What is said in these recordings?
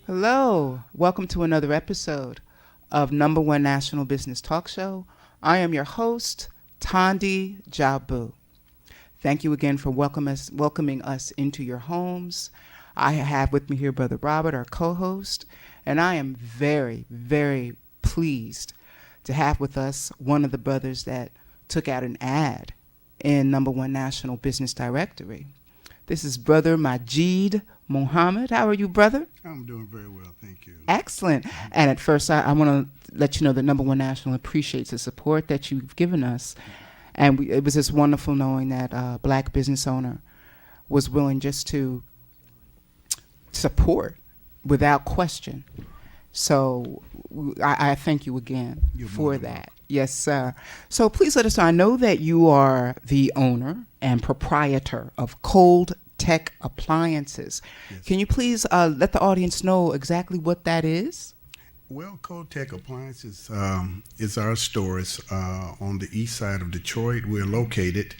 Hello, welcome to another episode of Number One National Business Talk Show. I am your host, Tandi Jabu. Thank you again for welcoming us into your homes. I have with me here Brother Robert, our co-host, and I am very, very pleased to have with us one of the brothers that took out an ad in Number One National Business Directory. This is Brother Majied Muhammad. How are you, brother? I'm doing very well, thank you. Excellent. And at first, I want to let you know that Number One National appreciates the support that you've given us. And it was just wonderful knowing that a black business owner was willing just to support without question. So I thank you again for that. Yes, sir. So please let us know. I know that you are the owner and proprietor of Cold Tech Appliances. Yes. Can you please let the audience know exactly what that is? Well, Cold Tech Appliances is our stores on the east side of Detroit. We're located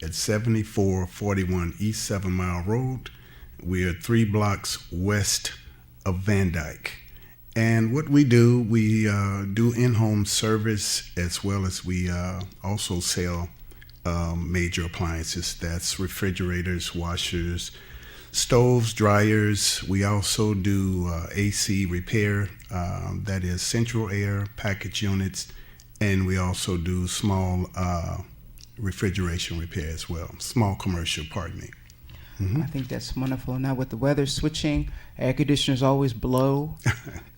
at 7441 East 7 Mile Road. We're 3 blocks west of Van Dyke. And what we do in-home service, as well as we also sell major appliances. That's refrigerators, washers, stoves, dryers. We also do AC repair, that is central air package units, and we also do small refrigeration repair as well. Small commercial, pardon me. I think that's wonderful. Now with the weather switching, air conditioners always blow.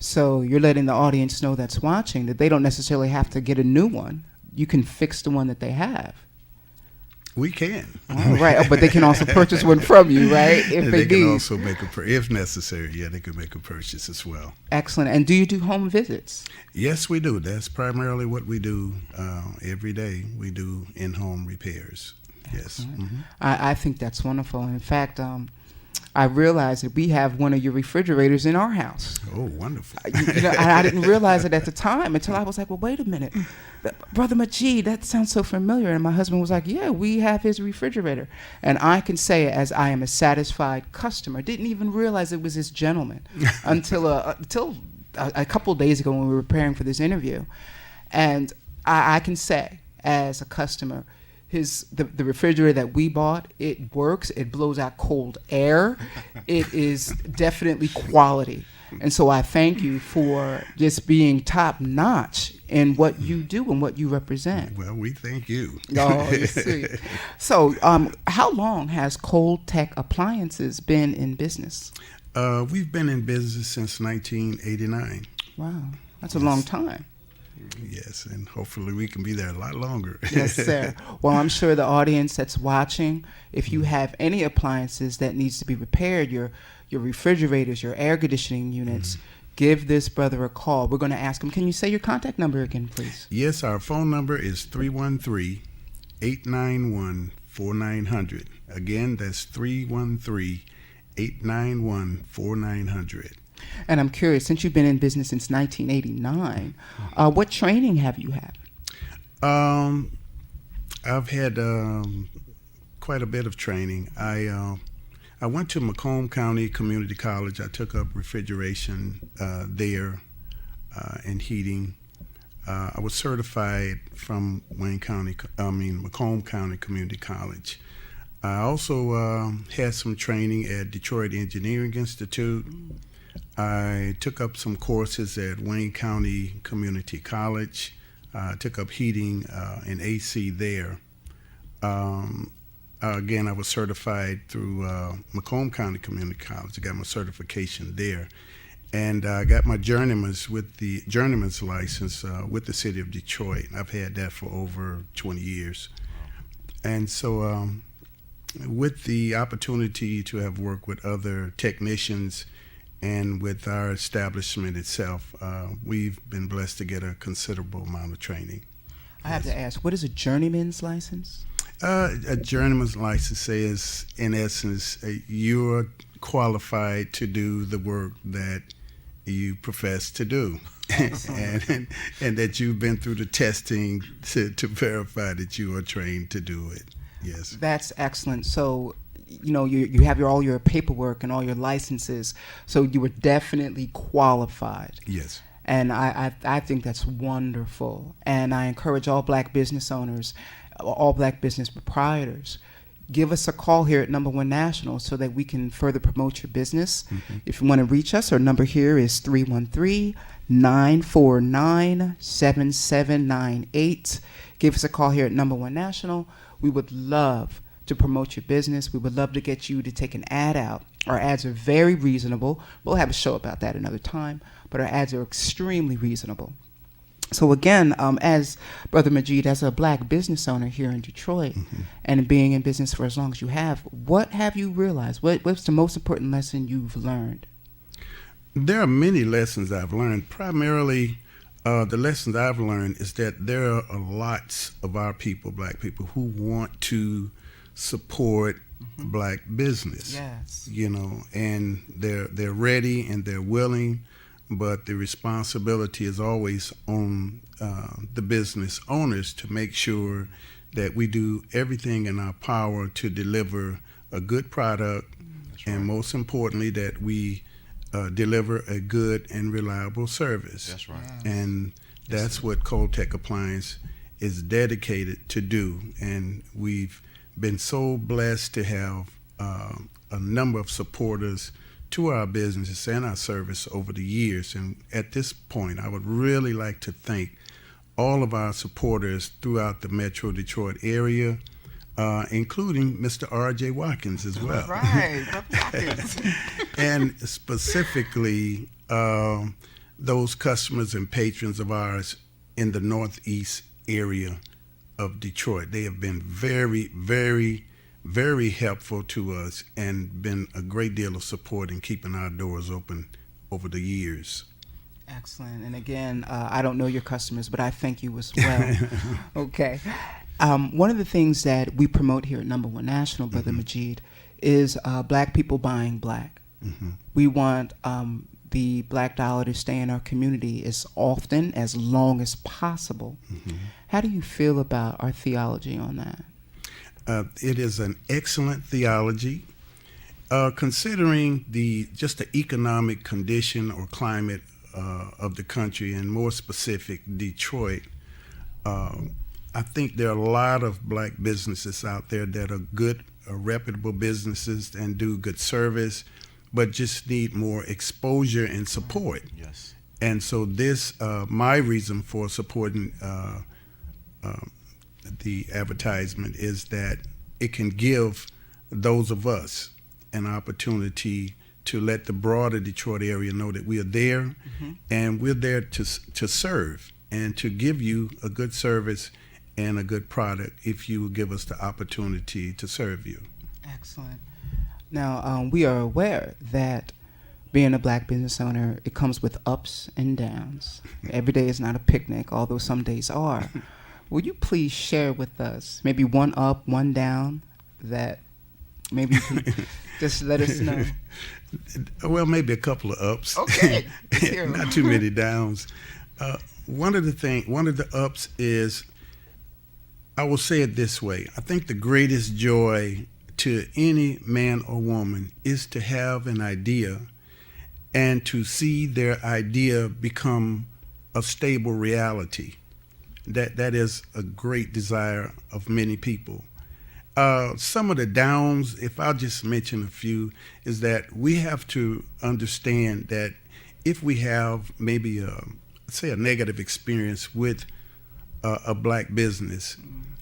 So you're letting the audience know that's watching that they don't necessarily have to get a new one. You can fix the one that they have. We can. Oh, right. Oh, but they can also purchase one from you, right? If they can need. also make if necessary, they can make a purchase as well. Excellent. And do you do home visits? Yes, we do. That's primarily what we do every day. We do in-home repairs. Yes. Mm-hmm. I think that's wonderful. In fact, I realized that we have one of your refrigerators in our house. Oh, wonderful. I didn't realize it at the time until I was like, well, wait a minute. Brother Majied, that sounds so familiar. And my husband was like, yeah, we have his refrigerator. And I can say, as I am a satisfied customer, didn't even realize it was this gentleman until a couple of days ago when we were preparing for this interview. And I can say, as a customer, the refrigerator that we bought, it works. It blows out cold air. It is definitely quality. And so I thank you for just being top notch in what you do and what you represent. Well, we thank you. Oh, you see. So how long has Cold Tech Appliances been in business? We've been in business since 1989. Wow. That's a long time. Yes, and hopefully we can be there a lot longer. Yes, sir. Well, I'm sure the audience that's watching, if you have any appliances that needs to be repaired, your refrigerators, your air conditioning units, give this brother a call. We're going to ask him. Can you say your contact number again, please? Yes, our phone number is 313-891-4900. Again, that's 313-891-4900. And I'm curious, since you've been in business since 1989, what training have you had? I've had quite a bit of training. I went to Macomb County Community College. I took up refrigeration there and heating. I was certified from Macomb County Community College. I also had some training at Detroit Engineering Institute. I took up some courses at Wayne County Community College. I took up heating and AC there. Again, I was certified through Macomb County Community College. I got my certification there. And I got my journeyman's license with the city of Detroit. I've had that for over 20 years. And so with the opportunity to have worked with other technicians and with our establishment itself, we've been blessed to get a considerable amount of training. I have to ask, what is a journeyman's license? A journeyman's license says, in essence, you're qualified to do the work that you profess to do. and that you've been through the testing to verify that you are trained to do it. Yes. That's excellent. So you have all your paperwork and all your licenses, so you were definitely qualified. Yes. And I think that's wonderful. And I encourage all black business owners, all black business proprietors, give us a call here at Number One National so that we can further promote your business. Mm-hmm. If you want to reach us, our number here is 313-949-7798. Give us a call here at Number One National. We would love to promote your business. We would love to get you to take an ad out. Our ads are very reasonable. We'll have a show about that another time, but our ads are extremely reasonable. So again, as Brother Majied, as a black business owner here in Detroit, mm-hmm. and being in business for as long as you have, what have you realized? What's the most important lesson you've learned? There are many lessons I've learned. Primarily, the lessons I've learned is that there are lots of our people, black people, who want to support mm-hmm. black business. Yes. And they're ready and they're willing. But the responsibility is always on the business owners to make sure that we do everything in our power to deliver a good product, and most importantly, that we deliver a good and reliable service. That's right. Yes. And that's what Coltech Appliance is dedicated to do. And we've been so blessed to have a number of supporters to our businesses and our service over the years. And at this point, I would really like to thank all of our supporters throughout the Metro Detroit area, including Mr. R.J. Watkins as well. Right, Watkins. And specifically, those customers and patrons of ours in the Northeast area of Detroit. They have been very, very, very helpful to us and been a great deal of support in keeping our doors open over the years. Excellent. And again, I don't know your customers, but I thank you as well. Okay. One of the things that we promote here at Number One National, Brother mm-hmm. Majied, is black people buying black. Mm-hmm. We want the black dollar to stay in our community as often, as long as possible. Mm-hmm. How do you feel about our theology on that? It is an excellent theology, considering the economic condition or climate of the country, and more specific, Detroit. I think there are a lot of black businesses out there that are good, reputable businesses and do good service, but just need more exposure and support. Yes. And so this, my reason for supporting the advertisement is that it can give those of us an opportunity to let the broader Detroit area know that we are there, mm-hmm. and we're there to serve and to give you a good service and a good product if you will give us the opportunity to serve you. Excellent. Now, we are aware that being a black business owner, it comes with ups and downs. Every day is not a picnic, although some days are. Will you please share with us maybe one up, one down that maybe you can just let us know? Well, maybe a couple of ups. Okay. Not too many downs. One of the ups is, I will say it this way. I think the greatest joy to any man or woman is to have an idea and to see their idea become a stable reality. That is a great desire of many people. Some of the downs, if I'll just mention a few, is that we have to understand that if we have maybe a negative experience with a black business,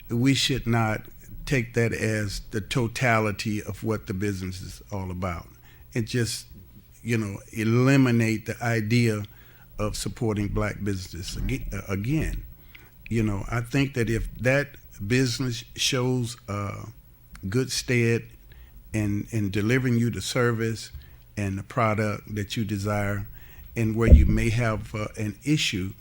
we should not take that as the totality of what the business is all about. And just, eliminate the idea of supporting black business again. I think that if that business shows good stead in delivering you the service and the product that you desire, and where you may have an issue,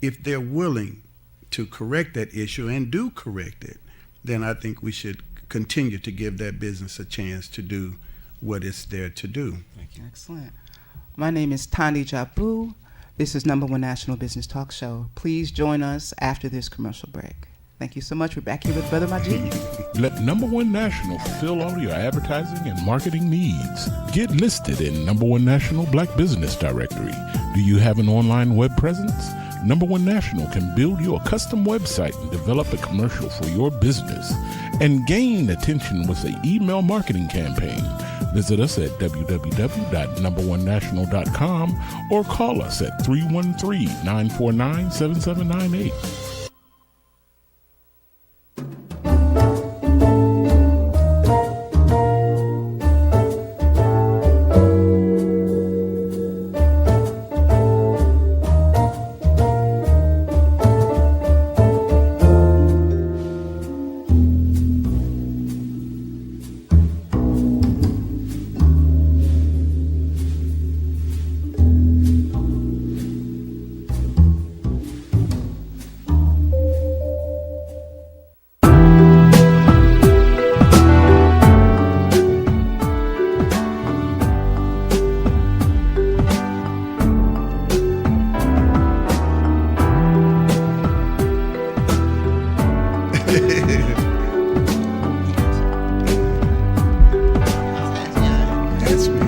if they're willing to correct that issue and do correct it, then I think we should continue to give that business a chance to do what it's there to do. Thank you. Excellent. My name is Tani Jabu. This is Number One National Business Talk Show. Please join us after this commercial break. Thank you so much. We're back here with Brother Majied. Let Number One National fulfill all your advertising and marketing needs. Get listed in Number One National Black Business Directory. Do you have an online web presence? Number One National can build you a custom website and develop a commercial for your business and gain attention with an email marketing campaign. Visit us at www.numberonenational.com or call us at 313-949-7798. That's me.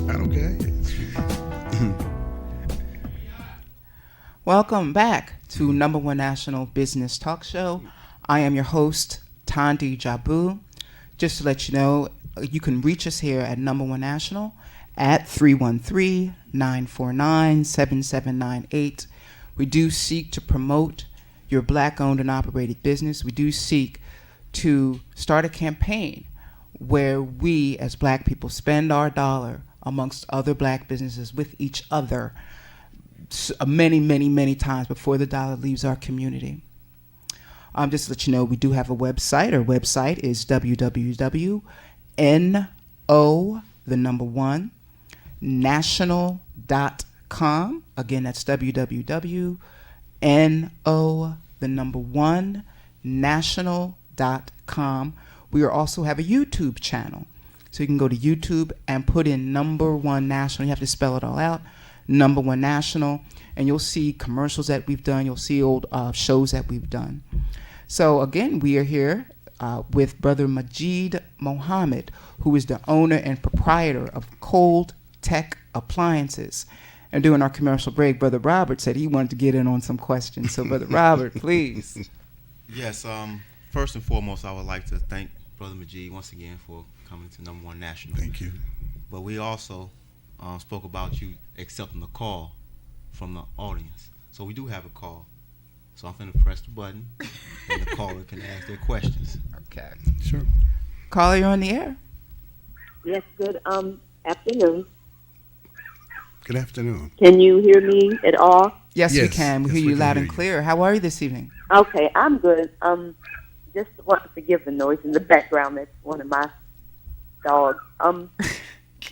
I don't care. Welcome back to Number One National Business Talk Show. I am your host, Tandi Jabu. Just to let you know, you can reach us here at Number One National at 313-949-7798. We do seek to promote your Black-owned and operated business. We do seek to start a campaign where we, as Black people, spend our dollar amongst other Black businesses with each other many, many, many times before the dollar leaves our community. Just to let you know, we do have a website. Our website is www.no1national.com. Again, that's www.no1national.com. We also have a YouTube channel. So you can go to YouTube and put in Number One National. You have to spell it all out. Number One National. And you'll see commercials that we've done. You'll see old shows that we've done. So again, we are here with Brother Majied Mohammed, who is the owner and proprietor of Cold Tech Appliances. And during our commercial break, Brother Robert said he wanted to get in on some questions. So Brother Robert, please. Yes, first and foremost, I would like to thank Brother Majied once again for coming to Number One National. Thank you. But we also spoke about you accepting the call from the audience. So we do have a call. So I'm going to press the button, and the caller can ask their questions. Okay. Sure. Caller, you're on the air. Yes, good afternoon. Good afternoon. Can you hear me at all? Yes, we Yes. can. We Yes, hear we you can loud hear and you. clear. How are you this evening? Okay, I'm good. Just want to forgive the noise in the background. That's one of my dogs.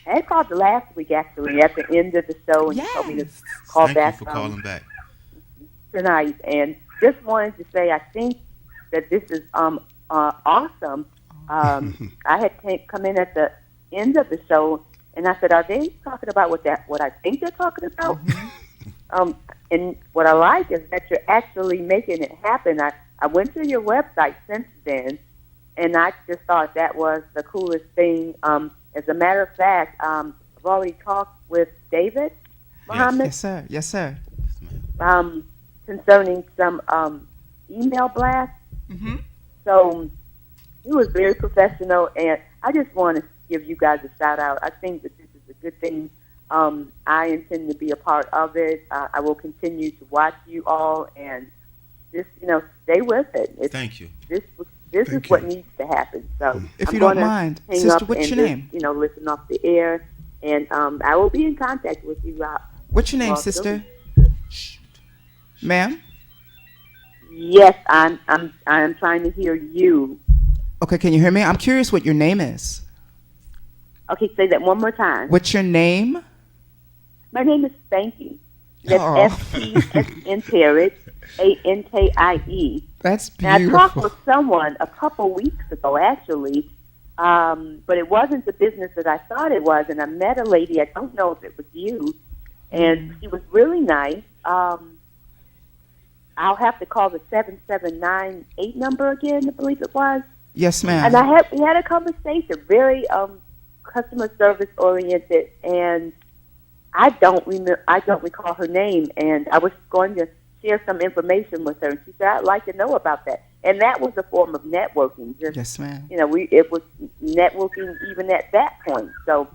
I called the last week, actually, at the end of the show, and you told me to Yes. call Thank back you for calling back. tonight. And just wanted to say I think that this is awesome. I had come in at the end of the show, and I said, "Are they talking about what I think they're talking about?" And what I like is that you're actually making it happen. I went to your website since then, and I just thought that was the coolest thing. As a matter of fact, I've already talked with David Muhammad. Yes, sir. Yes, sir. Yes, ma'am. Concerning some email blasts. Mm-hmm. So he was very professional, and I just want to give you guys a shout out. I think that this is a good thing. I intend to be a part of it. I will continue to watch you all and just, stay with it. Thank you. This Thank is what you. needs to happen. So If I'm you don't gonna mind, hang sister, up what's and your just, name? listen off the air, and I will be in contact with you. What's your name, Awesome. sister? Ma'am? Yes, I'm trying to hear you. Okay, can you hear me? I'm curious what your name is. Okay, say that one more time. What's your name? My name is Spanky. That's Oh. S-P-S-N-Territ, A-N-K-I-E. That's And I talked beautiful. with someone a couple weeks ago, actually, but it wasn't the business that I thought it was, and I met a lady, I don't know if it was you, and she was really nice. I'll have to call the 7798 number again, I believe it was. Yes, ma'am. And we had a conversation, very customer service oriented, and I don't recall her name, and I was going to share some information with her, and she said, I'd like to know about that. And that was a form of networking. Just, yes, ma'am. It was networking even at that point. So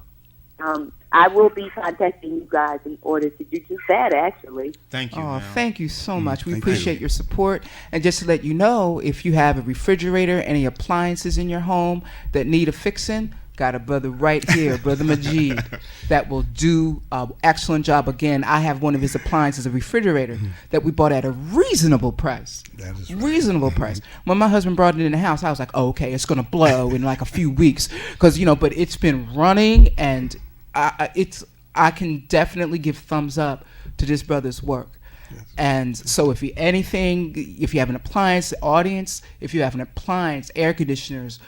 I will be contacting you guys in order to do just that, actually. Thank you. Oh, thank you so much. We thank appreciate you. your support. And just to let you know, if you have a refrigerator, any appliances in your home that need a fixing, got a brother right here, Brother Majied, that will do an excellent job. Again, I have one of his appliances, a refrigerator, that we bought at a reasonable price. That is right. Reasonable price. When my husband brought it in the house, I was like, oh, okay, it's going to blow in like a few weeks. Because, but it's been running, and I can definitely give thumbs up to this brother's work. Yes. And so if you have an appliance, audience, if you have an appliance, air conditioners,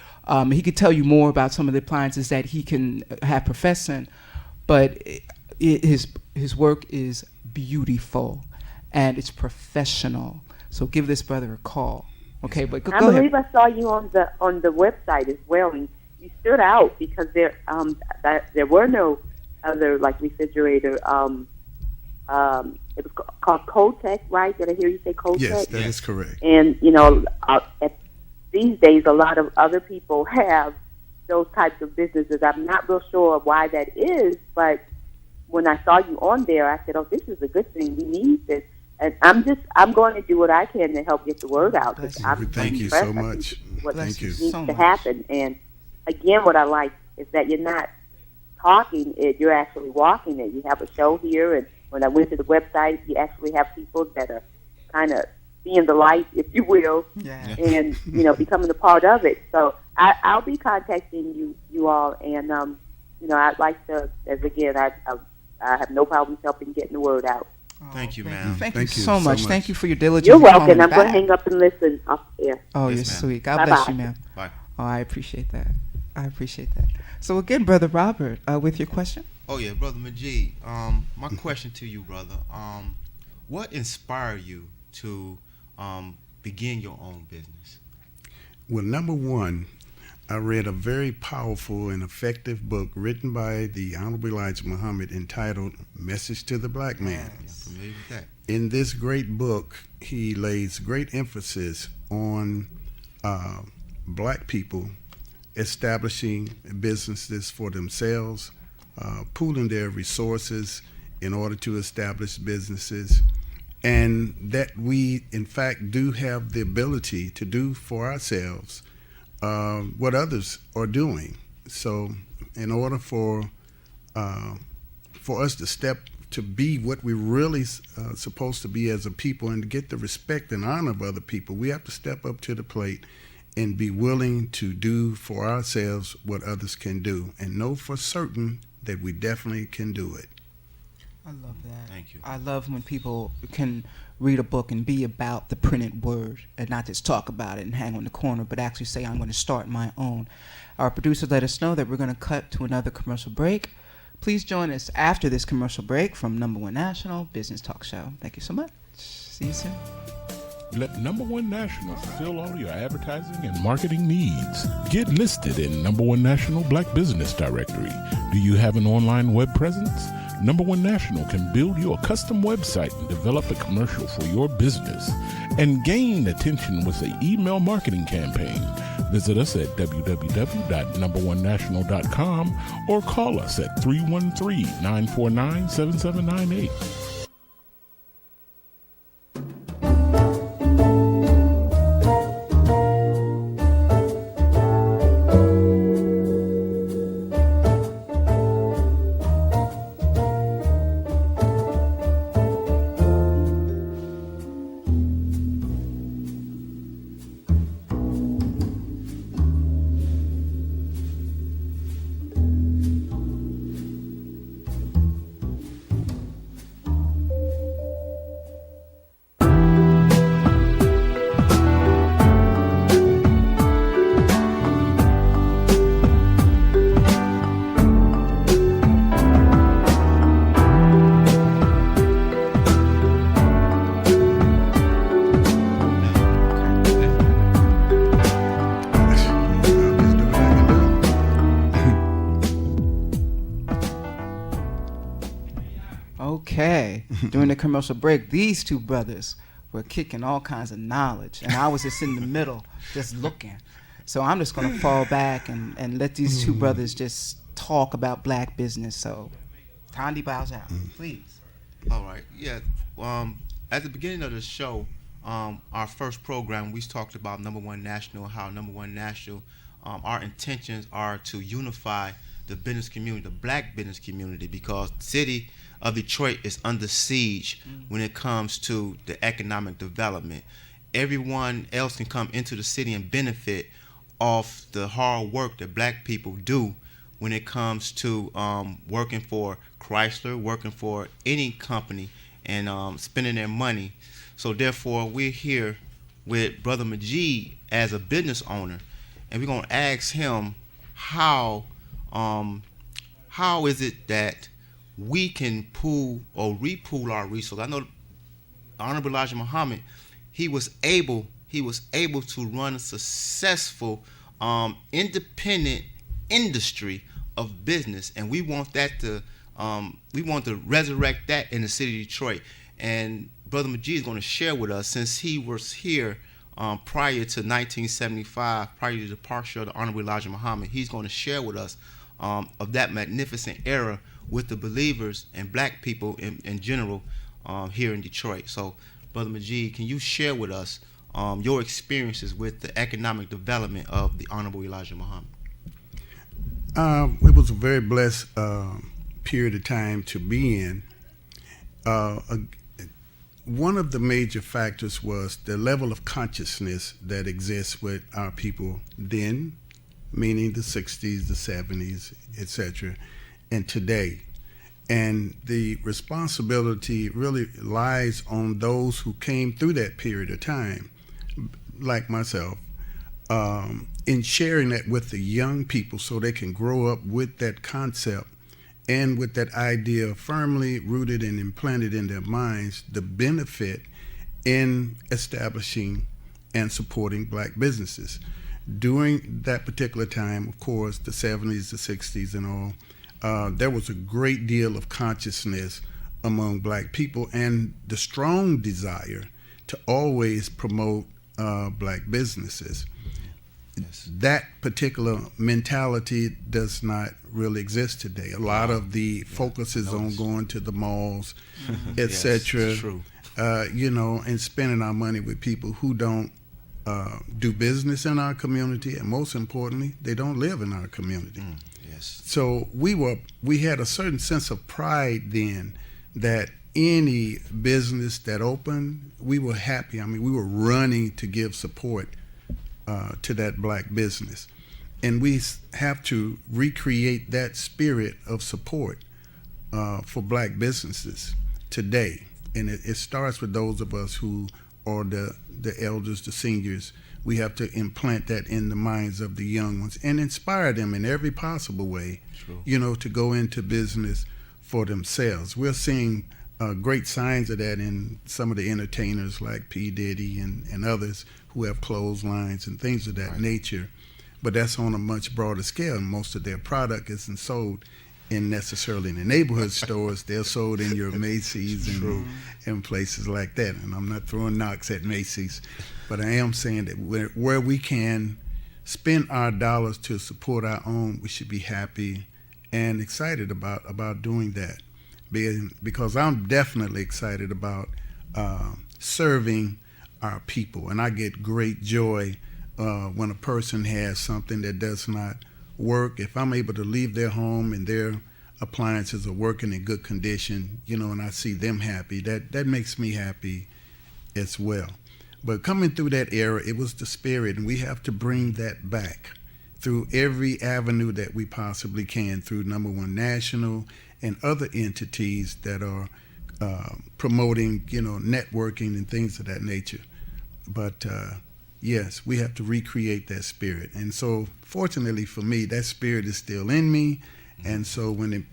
he could tell you more about some of the appliances that he can have professing, but his work is beautiful and it's professional. So give this brother a call. Okay, but go I ahead. believe I saw you on the website as well, and you stood out because there were no other like refrigerator. It was called Kotex, right? Did I hear you say Kotex? Yes, that is correct. And these days, a lot of other people have those types of businesses. I'm not real sure why that is, but when I saw you on there, I said, "Oh, this is a good thing. We need this." And I'm going to do what I can to help get the word out. Thank you so much. What Thank you. needs so to much. happen. And again, what I like is that you're not talking it; you're actually walking it. You have a show here, and when I went to the website, you actually have people that are kind of seeing the light, if you will, Yeah. and becoming a part of it. So I'll be contacting you all, and I'd like to, I have no problems helping getting the word out. Thank you, ma'am. Thank you Thank you so so much. much. Thank you for your diligence. You're in welcome. calling I'm going to back. hang up and listen off air. Oh, Yes, you're ma'am. sweet. God Bye-bye. bless you, ma'am. Bye. Oh, I appreciate that. I appreciate that. So again, Brother Robert, with your question. Oh yeah, Brother Majied. My question to you, brother. What inspired you to begin your own business? Well, number one, I read a very powerful and effective book written by the Honorable Elijah Muhammad entitled Message to the Black Man. I'm familiar with that. In this great book, he lays great emphasis on black people establishing businesses for themselves, pooling their resources in order to establish businesses, and that we, in fact, do have the ability to do for ourselves what others are doing. So, in order for us to be what we're really supposed to be as a people and to get the respect and honor of other people, we have to step up to the plate and be willing to do for ourselves what others can do, and know for certain that we definitely can do it. I love that. Thank you. I love when people can read a book and be about the printed word and not just talk about it and hang on the corner, but actually say, I'm going to start my own. Our producers let us know that we're going to cut to another commercial break. Please join us after this commercial break from Number One National Business Talk Show. Thank you so much. See you soon. Let Number One National fulfill all your advertising and marketing needs. Get listed in Number One National Black Business Directory. Do you have an online web presence? Number One National can build you a custom website and develop a commercial for your business and gain attention with an email marketing campaign. Visit us at www.numberonenational.com or call us at 313-949-7798. Okay. During the commercial break, these two brothers were kicking all kinds of knowledge, and I was just in the middle, just looking. So I'm just going to fall back and let these two brothers just talk about black business. So Tandy bows out, please. All right. Yeah. At the beginning of the show, our first program, we talked about Number One National, how Number One National, our intentions are to unify the business community, the black business community, because the city of Detroit is under siege when it comes to the economic development. Everyone else can come into the city and benefit off the hard work that black people do when it comes to working for Chrysler, working for any company, and spending their money. So therefore, we're here with Brother Majied as a business owner, and we're going to ask him how is it that we can pool or repool our resources. I know Honorable Elijah Muhammad, he was able to run a successful independent industry of business, and we want to resurrect that in the city of Detroit. And Brother Majied is going to share with us, since he was here prior to 1975, prior to the departure of the Honorable Elijah Muhammad. He's going to share with us of that magnificent era with the believers and black people in general here in Detroit. So, Brother Majied, can you share with us your experiences with the economic development of the Honorable Elijah Muhammad? It was a very blessed period of time to be in. One of the major factors was the level of consciousness that exists with our people then, meaning the 60s, the 70s, etc., and today. And the responsibility really lies on those who came through that period of time, like myself, in sharing that with the young people so they can grow up with that concept and with that idea firmly rooted and implanted in their minds, the benefit in establishing and supporting black businesses. During that particular time, of course, the 70s, the 60s and all, there was a great deal of consciousness among black people and the strong desire to always promote black businesses. Yes. That particular mentality does not really exist today. A lot of the focus is on going to the malls, etc. And spending our money with people who don't do business in our community, and most importantly, they don't live in our community. Yes. So we had a certain sense of pride then that any business that opened, we were happy. I mean, we were running to give support to that black business. And we have to recreate that spirit of support for black businesses today. And it starts with those of us who are the elders, the seniors. We have to implant that in the minds of the young ones and inspire them in every possible way, to go into business for themselves. We're seeing great signs of that in some of the entertainers like P. Diddy and others who have clotheslines and things of that nature. But that's on a much broader scale, and most of their product isn't sold necessarily in the neighborhood stores. They're sold in your Macy's and places like that. And I'm not throwing knocks at Macy's, but I am saying that where we can spend our dollars to support our own, we should be happy and excited about doing that. Because I'm definitely excited about serving our people, and I get great joy when a person has something that does not work. If I'm able to leave their home and their appliances are working in good condition, and I see them happy, that makes me happy as well. But coming through that era, it was the spirit, and we have to bring that back through every avenue that we possibly can, through Number One National and other entities that are promoting, networking and things of that nature. But yes, we have to recreate that spirit. And so fortunately for me, that spirit is still in me. And so when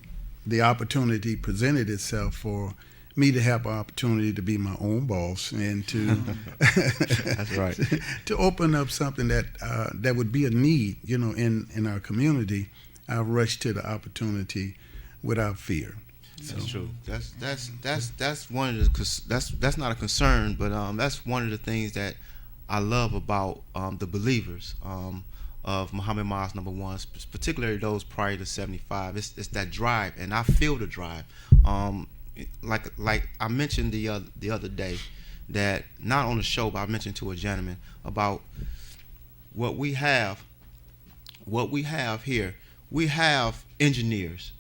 the opportunity presented itself for me to have an opportunity to be my own boss and to that's right, to open up something that would be a need, in our community, I rushed to the opportunity without fear. That's true. That's one of the that's not a concern, but that's one of the things that I love about the believers of Muhammad Mosque number one, particularly those prior to 75. It's that drive, and I feel the drive. Like I mentioned the other day, that not on the show, but I mentioned to a gentleman about what we have here. We have engineers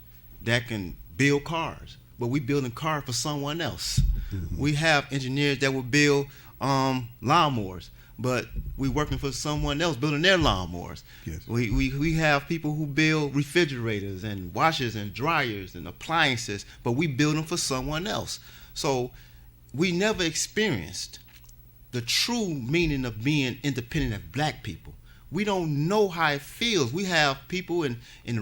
that can build cars, but we building cars for someone else. Mm-hmm. We have engineers that will build lawnmowers, but we working for someone else building their lawnmowers. Yes. We have people who build refrigerators and washers and dryers and appliances, but we build them for someone else. So we never experienced the true meaning of being independent as black people. We don't know how it feels. We have people in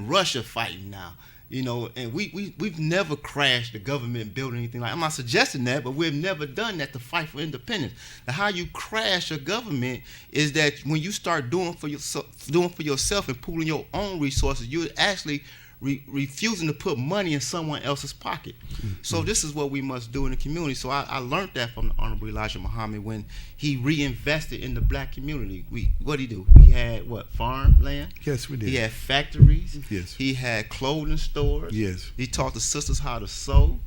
Russia fighting now, and we've never crashed the government building anything like. I'm not suggesting that, but we've never done that to fight for independence. Now, how you crash a government is that when you start doing for yourself and pooling your own resources, you're actually refusing to put money in someone else's pocket. Mm-hmm. So this is what we must do in the community. So I learned that from the Honorable Elijah Muhammad when he reinvested in the black community. What did he do? He had farmland? Yes, we did. He had factories. Yes. He had clothing stores. Yes. He taught the sisters how to sew.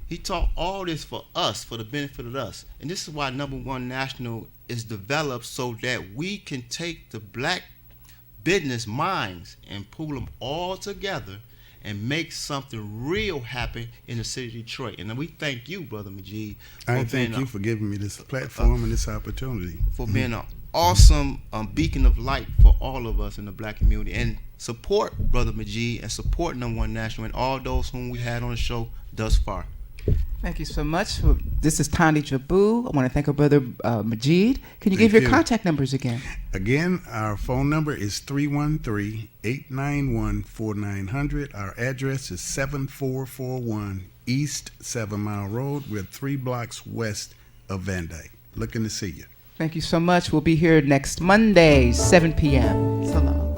He taught all this for us, for the benefit of us. And this is why Number One National is developed, so that we can take the black business minds and pull them all together and make something real happen in the city of Detroit. And we thank you, Brother Majied. I thank you for giving me this platform and this opportunity. For being an awesome beacon of light for all of us in the black community. And support Brother Majied and support Number One National and all those whom we had on the show thus far. Thank you so much. This is Tani Jabu. I want to thank our brother Majied. Can you give your contact numbers again? Again, our phone number is 313-891-4900. Our address is 7441 East 7 Mile Road. We're 3 blocks west of Van Dyke. Looking to see you. Thank you so much. We'll be here next Monday, 7 p.m. So long.